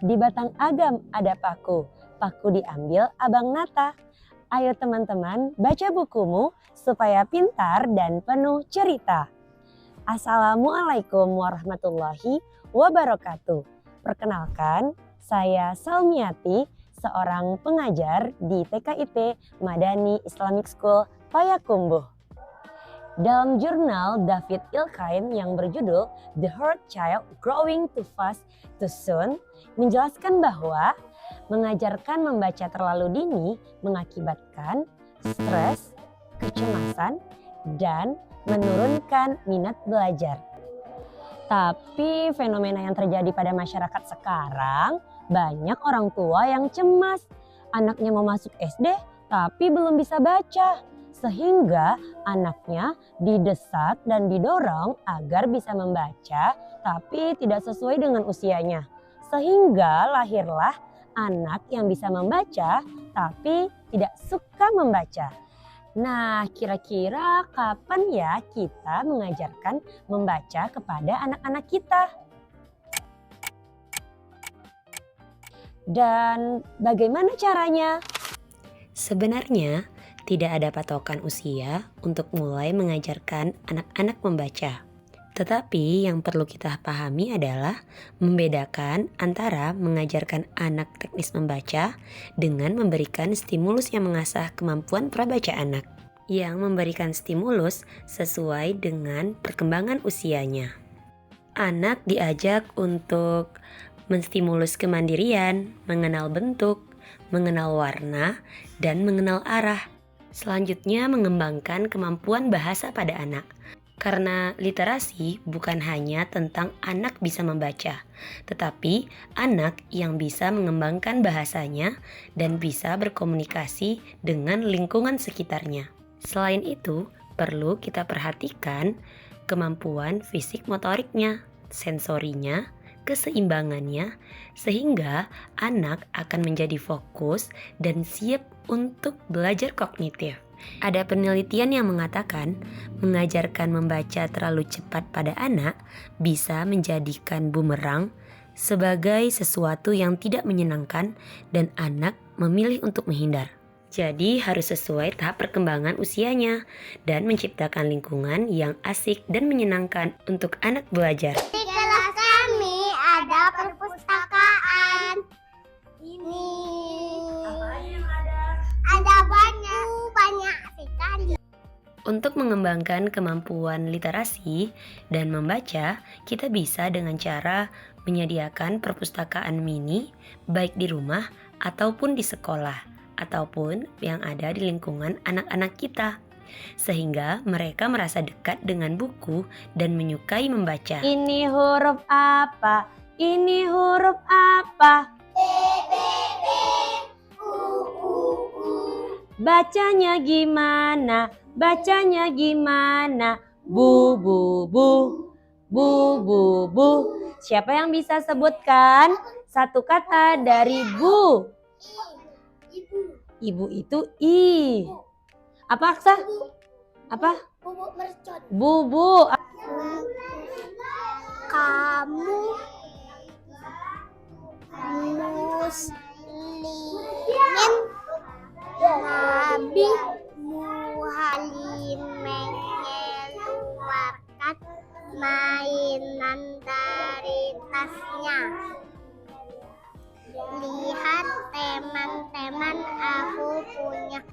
Di batang agam ada paku, paku diambil Abang Nata. Ayo teman-teman baca bukumu supaya pintar dan penuh cerita. Assalamualaikum warahmatullahi wabarakatuh. Perkenalkan, saya Salmiati, seorang pengajar di TKIT Madani Islamic School Payakumbuh. Dalam jurnal David Ilkain yang berjudul The Hurt Child Growing Too Fast Too Soon menjelaskan bahwa mengajarkan membaca terlalu dini mengakibatkan stres, kecemasan, dan menurunkan minat belajar. Tapi fenomena yang terjadi pada masyarakat sekarang, banyak orang tua yang cemas. Anaknya mau masuk SD tapi belum bisa baca. Sehingga anaknya didesak dan didorong agar bisa membaca tapi tidak sesuai dengan usianya. Sehingga lahirlah anak yang bisa membaca tapi tidak suka membaca. Nah, kira-kira kapan ya kita mengajarkan membaca kepada anak-anak kita? Dan bagaimana caranya? Sebenarnya tidak ada patokan usia untuk mulai mengajarkan anak-anak membaca. Tetapi yang perlu kita pahami adalah membedakan antara mengajarkan anak teknis membaca dengan memberikan stimulus yang mengasah kemampuan prabaca anak, yang memberikan stimulus sesuai dengan perkembangan usianya. Anak diajak untuk menstimulus kemandirian, mengenal bentuk, mengenal warna, dan mengenal arah. Selanjutnya mengembangkan kemampuan bahasa pada anak. Karena literasi bukan hanya tentang anak bisa membaca, tetapi anak yang bisa mengembangkan bahasanya dan bisa berkomunikasi dengan lingkungan sekitarnya. Selain itu, perlu kita perhatikan kemampuan fisik motoriknya, sensorinya, keseimbangannya, sehingga anak akan menjadi fokus dan siap untuk belajar kognitif. Ada penelitian yang mengatakan mengajarkan membaca terlalu cepat pada anak bisa menjadikan bumerang sebagai sesuatu yang tidak menyenangkan dan anak memilih untuk menghindar. Jadi harus sesuai tahap perkembangan usianya dan menciptakan lingkungan yang asik dan menyenangkan untuk anak belajar. Di kelas kami ada perpustakaan. Ini Apa yang ada? ada banyak sekali. Untuk mengembangkan kemampuan literasi dan membaca, kita bisa dengan cara menyediakan perpustakaan mini baik di rumah ataupun di sekolah ataupun yang ada di lingkungan anak-anak kita, sehingga mereka merasa dekat dengan buku dan menyukai membaca. Ini huruf apa? Ini huruf apa? Bacanya gimana? Bacanya gimana? Bu bu bu. Bu bu bu. Siapa yang bisa sebutkan satu kata dari bu? Ibu itu i. Apa Aksa? Apa? Bubuk mercon. Bubu. Kamu muslimin Nabi Muhammad mengeluarkan mainan dari tasnya. Lihat teman-teman, aku punya.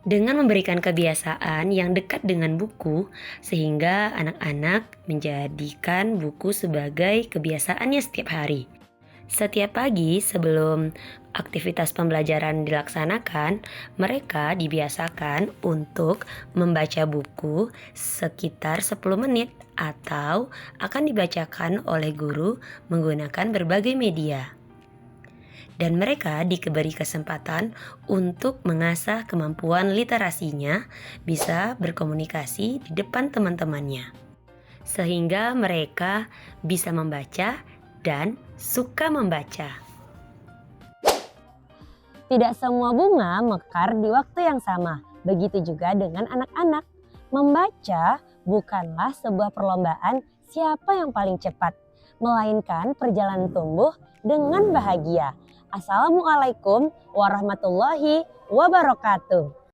Dengan memberikan kebiasaan yang dekat dengan buku, sehingga anak-anak menjadikan buku sebagai kebiasaannya setiap hari. Setiap pagi sebelum aktivitas pembelajaran dilaksanakan, mereka dibiasakan untuk membaca buku sekitar 10 menit atau akan dibacakan oleh guru menggunakan berbagai media. Dan mereka diberi kesempatan untuk mengasah kemampuan literasinya, bisa berkomunikasi di depan teman-temannya, sehingga mereka bisa membaca dan suka membaca. Tidak semua bunga mekar di waktu yang sama. Begitu juga dengan anak-anak. Membaca bukanlah sebuah perlombaan siapa yang paling cepat. melainkan perjalanan tumbuh dengan bahagia. Assalamualaikum warahmatullahi wabarakatuh.